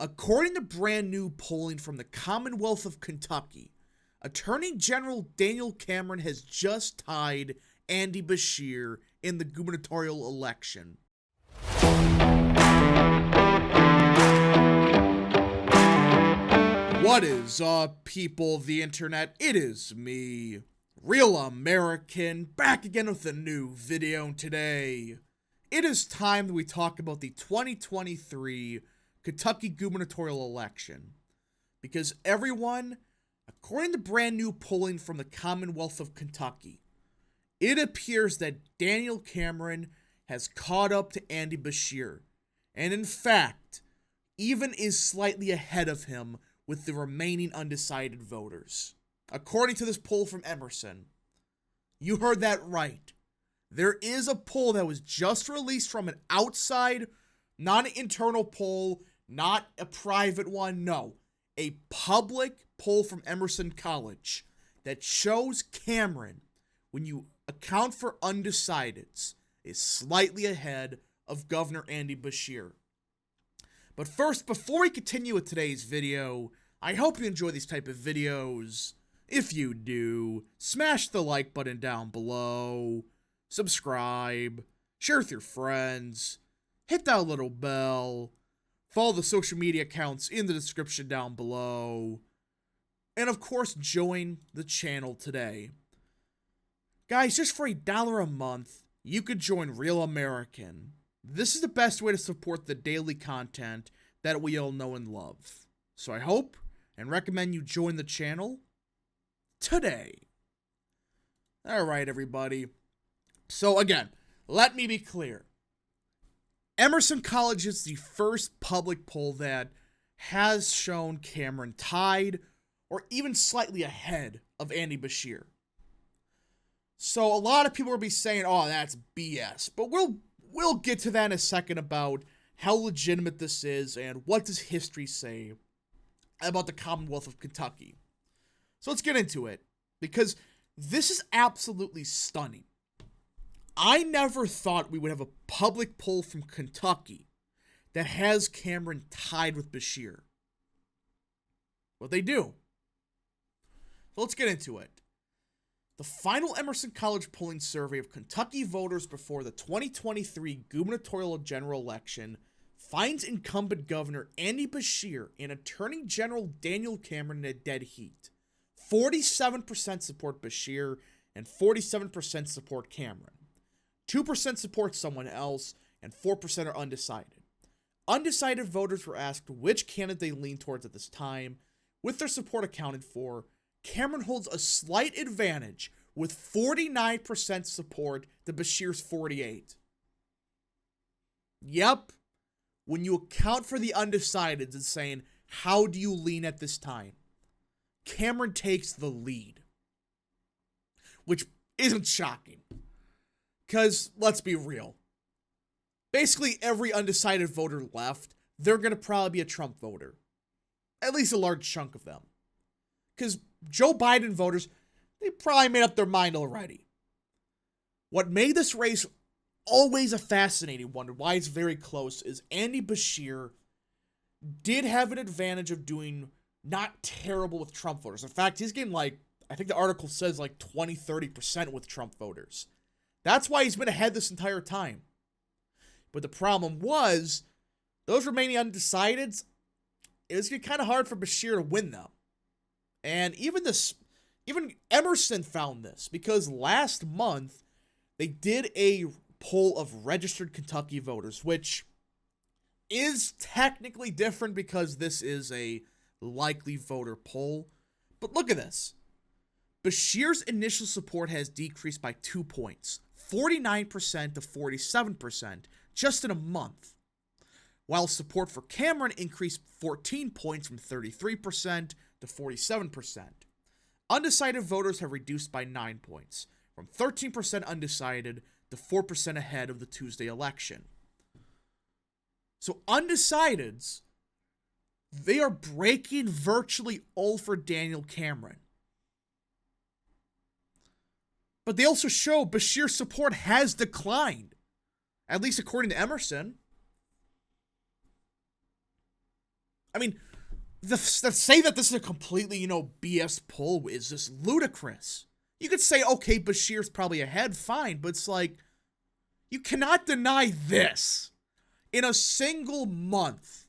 According to brand new polling from the Commonwealth of Kentucky, Attorney General Daniel Cameron has just tied Andy Beshear in the gubernatorial election. What is up, people of the internet? It is me, Real American, back again with a new video today. It is time that we talk about the 2023 Kentucky gubernatorial election. Because everyone, according to brand new polling from the Commonwealth of Kentucky, it appears that Daniel Cameron has caught up to Andy Beshear, and in fact, even is slightly ahead of him with the remaining undecided voters. According to this poll from Emerson, you heard that right. There is a poll that was just released from an outside, not an internal poll, not a private one, no. A public poll from Emerson College that shows Cameron, when you account for undecideds, is slightly ahead of Governor Andy Beshear. But first, before we continue with today's video, I hope you enjoy these type of videos. If you do, smash the like button down below, subscribe, share with your friends, hit that little bell, follow the social media accounts in the description down below, and of course join the channel today. Guys, just for $1 a month, you could join Real American. This is the best way to support the daily content that we all know and love. So I hope and recommend you join the channel today. Alright, everybody. So again, let me be clear. Emerson College is the first public poll that has shown Cameron tied or even slightly ahead of Andy Beshear. So a lot of people will be saying, oh, that's BS. But we'll get to that in a second about how legitimate this is and what does history say about the Commonwealth of Kentucky. So let's get into it, because this is absolutely stunning. I never thought we would have a public poll from Kentucky that has Cameron tied with Beshear. But they do. So let's get into it. The final Emerson College polling survey of Kentucky voters before the 2023 gubernatorial general election finds incumbent Governor Andy Beshear and Attorney General Daniel Cameron in a dead heat. 47% support Beshear and 47% support Cameron. 2% support someone else, and 4% are undecided. Undecided voters were asked which candidate they lean towards at this time. With their support accounted for, Cameron holds a slight advantage with 49% support to Beshear's 48%. Yep. When you account for the undecideds and saying, how do you lean at this time? Cameron takes the lead. Which isn't shocking. Because, let's be real. Basically, every undecided voter left, they're going to probably be a Trump voter. At least a large chunk of them. Because Joe Biden voters, they probably made up their mind already. What made this race always a fascinating one, why it's very close, is Andy Beshear did have an advantage of doing not terrible with Trump voters. In fact, he's getting I think the article says 20-30% with Trump voters. That's why he's been ahead this entire time. But the problem was, those remaining undecideds, it was going to be kind of hard for Beshear to win them. And even Emerson found this, because last month, they did a poll of registered Kentucky voters, which is technically different because this is a likely voter poll. But look at this. Beshear's initial support has decreased by 2 points, 49% to 47%, just in a month, while support for Cameron increased 14 points from 33% to 47%. Undecided voters have reduced by 9 points, from 13% undecided to 4% ahead of the Tuesday election. So undecideds, they are breaking virtually all for Daniel Cameron. But they also show Beshear's support has declined, at least according to Emerson. I mean, to say that this is a completely, BS poll is just ludicrous. You could say, okay, Beshear's probably ahead, fine, but it's like, you cannot deny this. In a single month,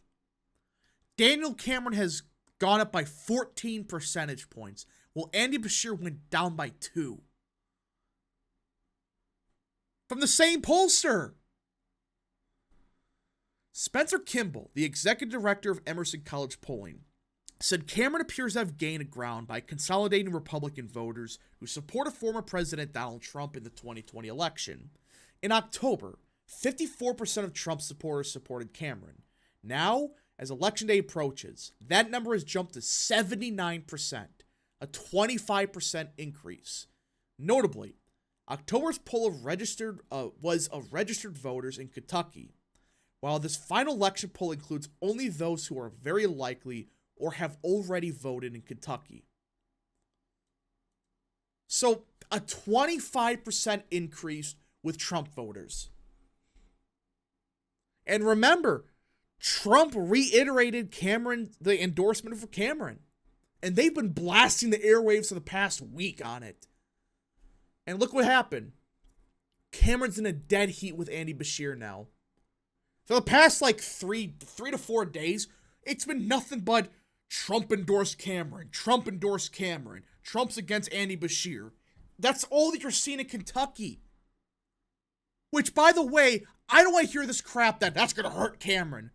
Daniel Cameron has gone up by 14 percentage points, while Andy Beshear went down by 2. From the same pollster. Spencer Kimball, the executive director of Emerson College Polling, said Cameron appears to have gained ground by consolidating Republican voters who supported former President Donald Trump in the 2020 election. In October, 54% of Trump supporters supported Cameron. Now, as Election Day approaches, that number has jumped to 79%, a 25% increase. Notably, October's poll of was of registered voters in Kentucky, while this final election poll includes only those who are very likely or have already voted in Kentucky. So, a 25% increase with Trump voters. And remember, Trump reiterated the endorsement for Cameron. And they've been blasting the airwaves for the past week on it. And look what happened. Cameron's in a dead heat with Andy Beshear now. For the past, 3 to 4 days, it's been nothing but Trump endorsed Cameron. Trump endorsed Cameron. Trump's against Andy Beshear. That's all that you're seeing in Kentucky. Which, by the way, I don't want to hear this crap that's going to hurt Cameron.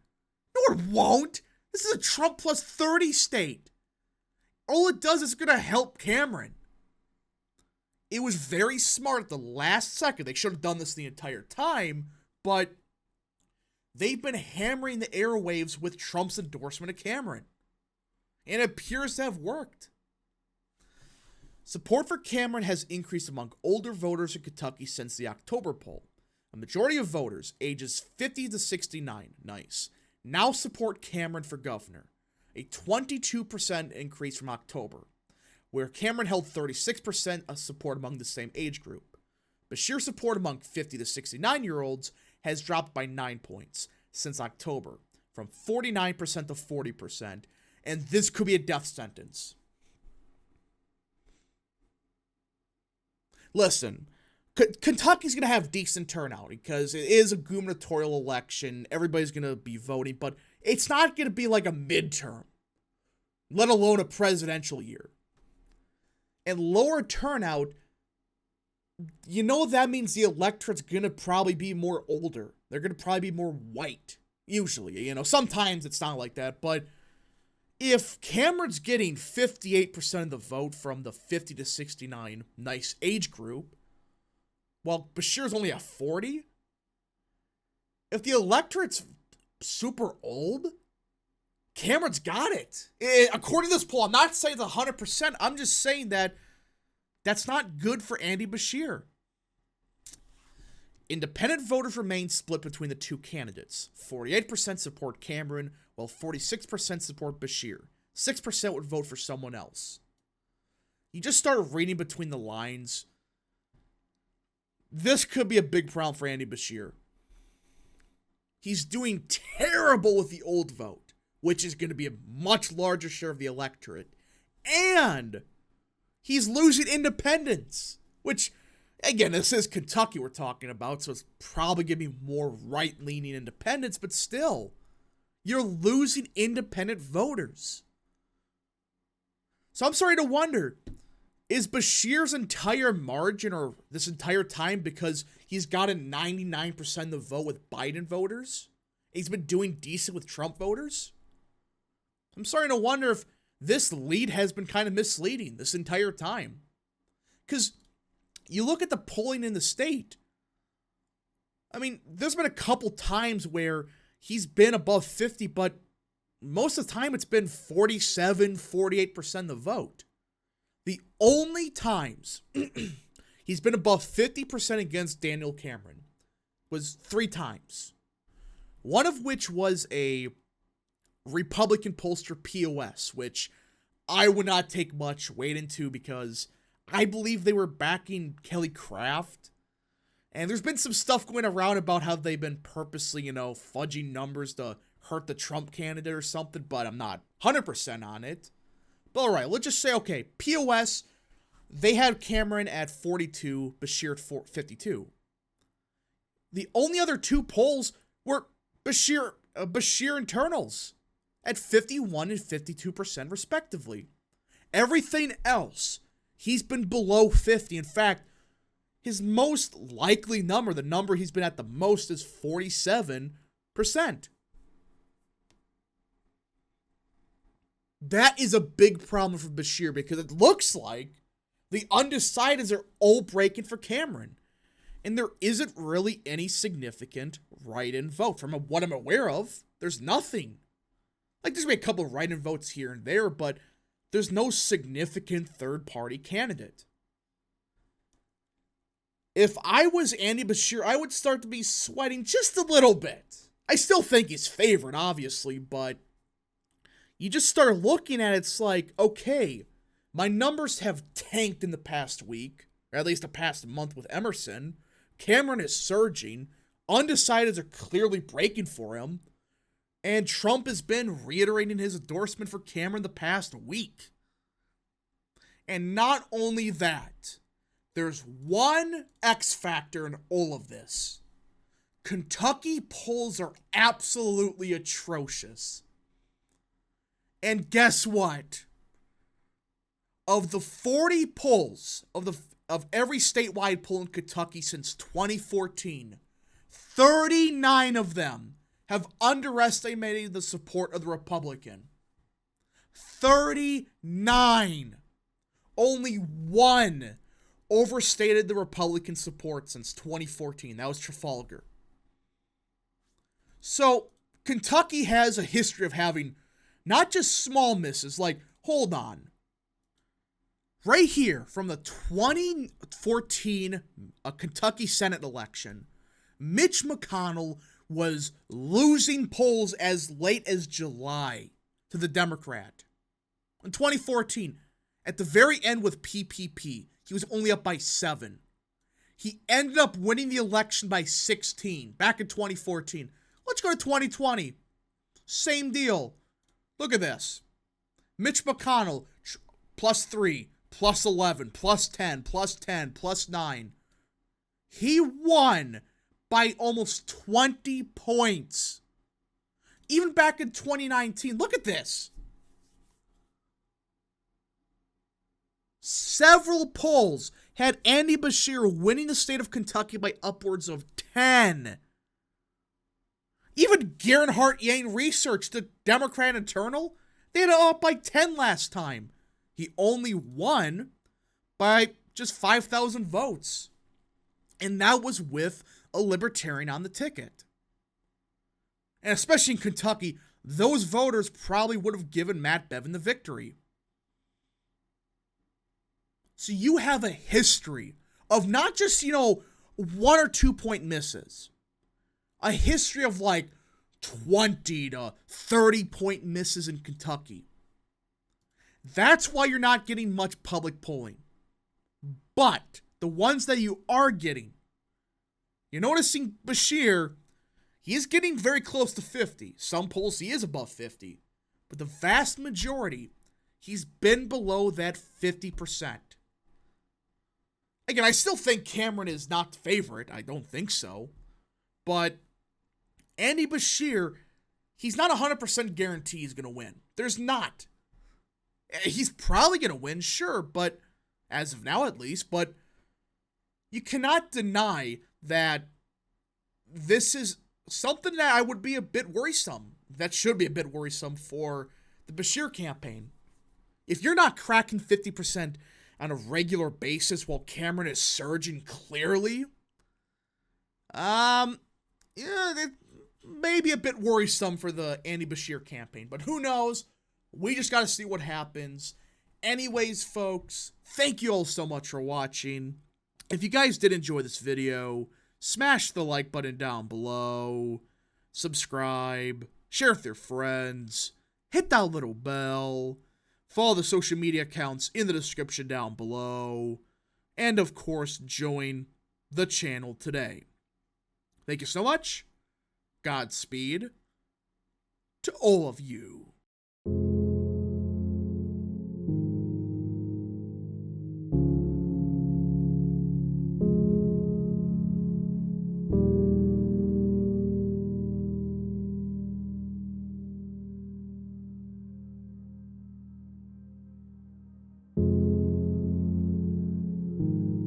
No, it won't. This is a Trump plus 30 state. All it does is going to help Cameron. It was very smart at the last second. They should have done this the entire time, but they've been hammering the airwaves with Trump's endorsement of Cameron. And it appears to have worked. Support for Cameron has increased among older voters in Kentucky since the October poll. A majority of voters, ages 50 to 69, now support Cameron for governor, a 22% increase from October, where Cameron held 36% of support among the same age group. Beshear's support among 50 to 69-year-olds has dropped by 9 points since October, from 49% to 40%, and this could be a death sentence. Listen, Kentucky's going to have decent turnout because it is a gubernatorial election. Everybody's going to be voting, but it's not going to be like a midterm, let alone a presidential year. And lower turnout, that means the electorate's going to probably be more older. They're going to probably be more white, usually. Sometimes it's not like that, but if Cameron's getting 58% of the vote from the 50 to 69 age group, while Beshear's only at 40, if the electorate's super old, Cameron's got it. According to this poll, I'm not saying it's 100%. I'm just saying that that's not good for Andy Beshear. Independent voters remain split between the two candidates. 48% support Cameron, while 46% support Beshear. 6% would vote for someone else. You just start reading between the lines. This could be a big problem for Andy Beshear. He's doing terrible with the old vote, which is going to be a much larger share of the electorate. And he's losing independents, which, again, this is Kentucky we're talking about, so it's probably going to be more right-leaning independents, but still, you're losing independent voters. So I'm starting to wonder, is Beshear's entire margin, or this entire time, because he's gotten 99% of the vote with Biden voters? He's been doing decent with Trump voters? I'm starting to wonder if this lead has been kind of misleading this entire time. Because you look at the polling in the state. I mean, there's been a couple times where he's been above 50, but most of the time it's been 47, 48% of the vote. The only times he's been above 50% against Daniel Cameron was 3 times. One of which was a Republican pollster POS, which I would not take much weight into because I believe they were backing Kelly Craft. And there's been some stuff going around about how they've been purposely, fudging numbers to hurt the Trump candidate or something, but I'm not 100% on it. But all right, let's just say, okay, POS, they had Cameron at 42, Beshear at 52. The only other two polls were Beshear internals at 51 and 52% respectively. Everything else, he's been below 50. In fact, his most likely number, the number he's been at the most, is 47%. That is a big problem for Beshear because it looks like the undecideds are all breaking for Cameron. And there isn't really any significant write-in vote. From what I'm aware of, there's nothing. Like, there's been a couple of write-in votes here and there, but there's no significant third-party candidate. If I was Andy Beshear, I would start to be sweating just a little bit. I still think he's favored, obviously, but you just start looking at it, it's like, okay, my numbers have tanked in the past week, or at least the past month with Emerson. Cameron is surging. Undecideds are clearly breaking for him. And Trump has been reiterating his endorsement for Cameron the past week. And not only that, there's one X factor in all of this. Kentucky polls are absolutely atrocious. And guess what? Of the 40 polls of every statewide poll in Kentucky since 2014, 39 of them have underestimated the support of the Republican. 39. Only one overstated the Republican support since 2014. That was Trafalgar. So, Kentucky has a history of having not just small misses, like, hold on. Right here, from the 2014 Kentucky Senate election, Mitch McConnell was losing polls as late as July to the Democrat. In 2014, at the very end with PPP, he was only up by 7. He ended up winning the election by 16 back in 2014. Let's go to 2020. Same deal. Look at this. Mitch McConnell, +3, +11, +10, +10, +9. He won by almost 20 points. Even back in 2019, look at this. Several polls had Andy Beshear winning the state of Kentucky by upwards of 10. Even Gerhardt Yang Research, the Democrat internal, they had it up by 10 last time. He only won by just 5,000 votes. And that was with a libertarian on the ticket. And especially in Kentucky, those voters probably would have given Matt Bevin the victory. So you have a history of not just, 1 or 2 point misses. A history of like 20 to 30 point misses in Kentucky. That's why you're not getting much public polling. But the ones that you are getting, you're noticing Beshear, he is getting very close to 50. Some polls he is above 50. But the vast majority, he's been below that 50%. Again, I still think Cameron is not the favorite. I don't think so. But Andy Beshear, he's not 100% guaranteed he's going to win. There's not. He's probably going to win, sure, but as of now at least, but you cannot deny that this is something that I would be a bit worrisome. That should be a bit worrisome for the Beshear campaign. If you're not cracking 50% on a regular basis while Cameron is surging clearly, it may be a bit worrisome for the Andy Beshear campaign, but who knows? We just got to see what happens. Anyways, folks, thank you all so much for watching. If you guys did enjoy this video, smash the like button down below, subscribe, share with your friends, hit that little bell, follow the social media accounts in the description down below, and of course, join the channel today. Thank you so much. Godspeed. to all of you.